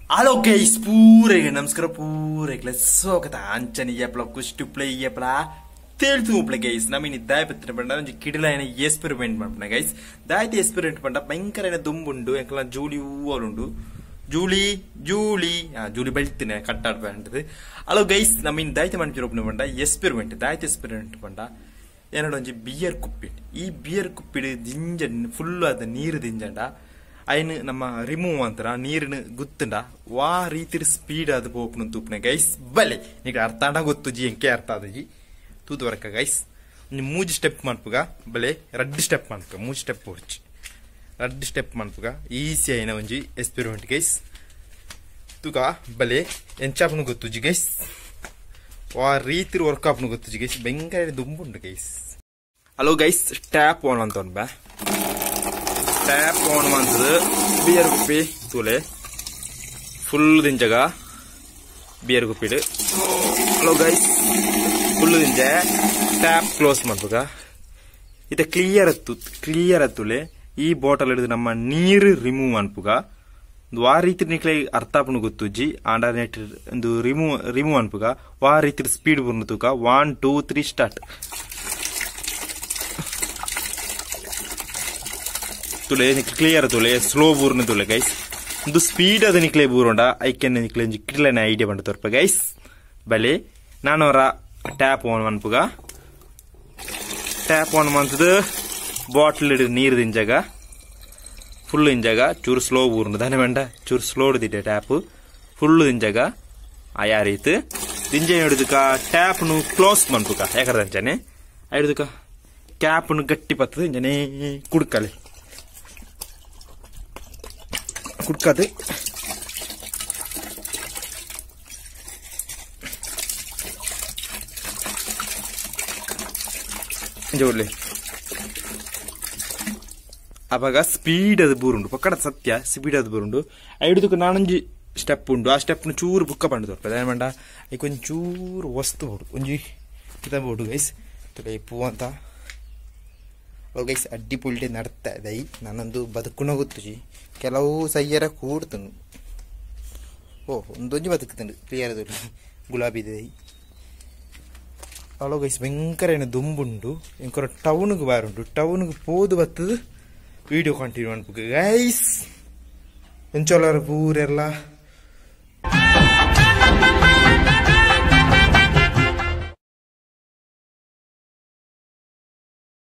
Hello guys, pure namaskara pure ಸ್ವಾಗತ ಅಂಚನಿ ಯಪ್ಲ ಕುಷ್ಟು ಪ್ಲೇ ಯಪ್ಲ ತೇಳ್ತು ಪ್ಲೇ ಗೈಸ್ ನಮಿನಿ ದಾಯ ಪತ್ರ ಬಂಡ ಒಂಜಿ ಕಿಡಿಲೈನ ಎಕ್ಸ್ಪೆರಿಮೆಂಟ್ ಮಾಡ್ಪನ ಗೈಸ್ ದಾಯತಿ ಎಕ್ಸ್ಪೆರಿಮೆಂಟ್ ಬಂಡ ಭಯಂಕರೈನ ದುಂಬುಂಡು ಎಂಕಲ ಜೂಲಿ ಹೂವಲುಂಡು ಜೂಲಿ ಜೂಲಿ ಜೂಲಿ ಬೆಳ್ತಿನ ಕಟ್ಟಾಡ್ಬಂಡದು ಹಲೋ ಗೈಸ್ ನಮಿನಿ ದಾಯತಿ ಮಾಡ್ತಿರೋಪ್ನ ಬಂಡ ಎಕ್ಸ್ಪೆರಿಮೆಂಟ್ ದಾಯತಿ ಎಕ್ಸ್ಪೆರಿಮೆಂಟ್ ಬಂಡ ಏನಡ ಒಂಜಿ ಬಿಯರ್ ಕುಪ್ಪಿ ಈ ಬಿಯರ್ ಕುಪ್ಪಿಡ್ ದಿಂಜ ಫುಲ್ ಆದ ನೀರು ದಿಂಜಂಡ ಅಯ್ನ ನಮ್ಮ ರಿಮೂವ್ ಅಂತಾರ ನೀರಿನ ಗುತ್ತಂಡ ವಾ ರೀತಿ ಸ್ಪೀಡ್ ಅದು ಪೋಪನ ತೂಪನೆ ಗೈಸ್ ಬಲೆ ಈಗ ಅರ್ಥ ಆಡ ಗೊತ್ತು ಜಿ ಎಂಕೆ ಅರ್ಥ ಆದಜಿ ತೂತು ವರ್ಕ ಗೈಸ್ ಮೂಜಿ ಸ್ಟೆಪ್ ಮಾಡ್ಪುಗ ಬಲೆ ರಡ್ಡ್ ಸ್ಟೆಪ್ ಮಾಡ್ಪುಗ ಮೂಜಿ ಸ್ಟೆಪ್ ಹೊರ್ಚಿ ರಡ್ಡ್ ಸ್ಟೆಪ್ ಮಾಡ್ಪುಗ ಈಸಿ ಆಯ್ನ ಒಂಜಿ ಎಕ್ಸ್ಪೆರಿಮೆಂಟ್ ಗೈಸ್ ತೂಕ ಬಲೆ ಎಂಚಾಪನು ಗೊತ್ತು ಜಿ ಗೈಸ್ ವಾ ರೀತಿ ವರ್ಕ್ ಆಪ್ನು ಗೊತ್ತು ಜಿ ಗೈಸ್ ಭಯಂಕರ ದುಂಬುಂಡು guys hello guys tap on ಅಂತ ಬಾ ಟ್ಯಾಪ್ ಆನ್ ಮಾಡ್ತದ ಬಿಯರ್ ಕುಪ್ಪಿ ತೂಲೆ ಫುಲ್ ದಿಂಜಗ ಬಿಯರ್ ಕುಪ್ಪಿಡು ಹಲೋ ಗೈಸ್ ಫುಲ್ ದಿಂಜ ಟ್ಯಾಪ್ ಕ್ಲೋಸ್ ಮಾಡ್ಬೇಕ ಇತ ಕ್ಲಿಯರ್ ಅತ್ತುಲೆ ಈ ಬಾಟಲ್ ಹಿಡಿದು ನಮ್ಮ ನೀರು ರಿಮೂವ್ ಅನ್ಪುಗ ವಾ ರೀತಿ ನಿಕ್ಲೆ ಅರ್ಥ ಆಪನು ಗೊತ್ತುಜ್ಜಿ ಆಂಡ ನೆಟ್ ಒಂದು ರಿಮೂವ್ ಅನ್ಪುಗ ವಾ ರೀತಿ ಸ್ಪೀಡ್ ಬರ್ನು ತೂಕ 1 2 3 ಸ್ಟಾರ್ಟ್ ತುಲೆ ಕ್ಲಿಯರ್ ತುಲೆ ಸ್ಲೋ ಬೂರ್ನ ತುಲೆ ಗೈಸ್ ಒಂದು ಸ್ಪೀಡ್ ಅದು ನಿಕ್ಲೆ ಬೂರೋಂಡ ಐಕೆನ್ ನಿಕ್ಲೆ ಕಿಟ್ಲೈನ ಐಡಿಯಾ ಬಂಡ ತೋರ್ಪ ಗೈಸ್ ಬಲೆ ನಾನು ಅವರ ಟ್ಯಾಪ್ ಆನ್ ಅನ್ಪುಗ ಟ್ಯಾಪ್ ಆನ್ ಮಾಡ್ತದ ಬಾಟ್ಲ್ ಹಿಡಿದು ನೀರು ದಿಂಜಾಗ ಫುಲ್ ಇಂಜಾಗ ಚೂರು ಸ್ಲೋ ಬೂರ್ನು ದಾನೆ ಬಂಡ ಚೂರು ಸ್ಲೋ ಹಿಡಿದಿಟ್ಟೆ ಟ್ಯಾಪ್ ಫುಲ್ ದಿಂಜಾಗ ಆಯಾ ರೀತಿ ದಿಂಜೆ ಹಿಡಿದಕ ಟ್ಯಾಪ್ನು ಕ್ಲೋಸ್ ಮಾಡ್ಪುಕ ಯಾಕಂದ್ರೆ ಅಂಚಾನೆ ಹಿಡಿದಕ ಕ್ಯಾಪ್ನು ಗಟ್ಟಿ ಪತ್ತದ ಇಂಜನೆ ಕುಡ್ಕಲೆ ಕುಡ್ಕದು ಜೋಡ್ಲಿ ಅವಾಗ ಸ್ಪೀಡ್ ಅದು ಬೂರುಂಡು ಪಕ್ಕಡ ಸತ್ಯ ಸ್ಪೀಡ್ ಅದು ಬೂರುಂಡು ಐಡುದಕ್ಕೆ ನಾನೊಂಜಿ ಸ್ಟೆಪ್ ಉಂಡು ಆ ಸ್ಟೆಪ್ನು ಚೂರು ಬುಕ್ಕ ಪಂಡು ತೋರ್ಪದ ಏನ್ ಮಂಡ ಈಗ ಒಂಚೂರು ವಸ್ತು ಬೋಡು ಒಂಜಿ ಇದ ಬೋಡು ಗೈಸ್ ತುಲೆ ಪೂ ಅಂತ ಗೈಸ್ ಅಡ್ಡಿ ಪುಲ್ಟಿ ನಡ್ತಾ ಇದೈ ನಾನೊಂದು ಬದುಕುನ ಗೊತ್ತುಜಿ ಕೆಲವು ಸಯ್ಯರ ಕೂಡ್ತನು ಒಂದೊಂಜಿ ಬದುಕ್ತಂಡು ಕ್ಲಿಯರ್ ಅದು ಗುಲಾಬಿ ದೈ ಅವಳು ಗೈಸ್ ಭಯಂಕರ ಏನು ದುಂಬುಂಡು ಇಂಕೊರ ಟೌನ್ಗೆ ಬಾರುಂಡು ಟೌನ್ಗೆ ಪೋದು ಬತ್ತದು ವಿಡಿಯೋ ಕಂಟಿನ್ಯೂ ಅನ್ಬೇಕು ಗೈಸ್ ಎಂಚೋಲರ ಪೂರೆಲ್ಲ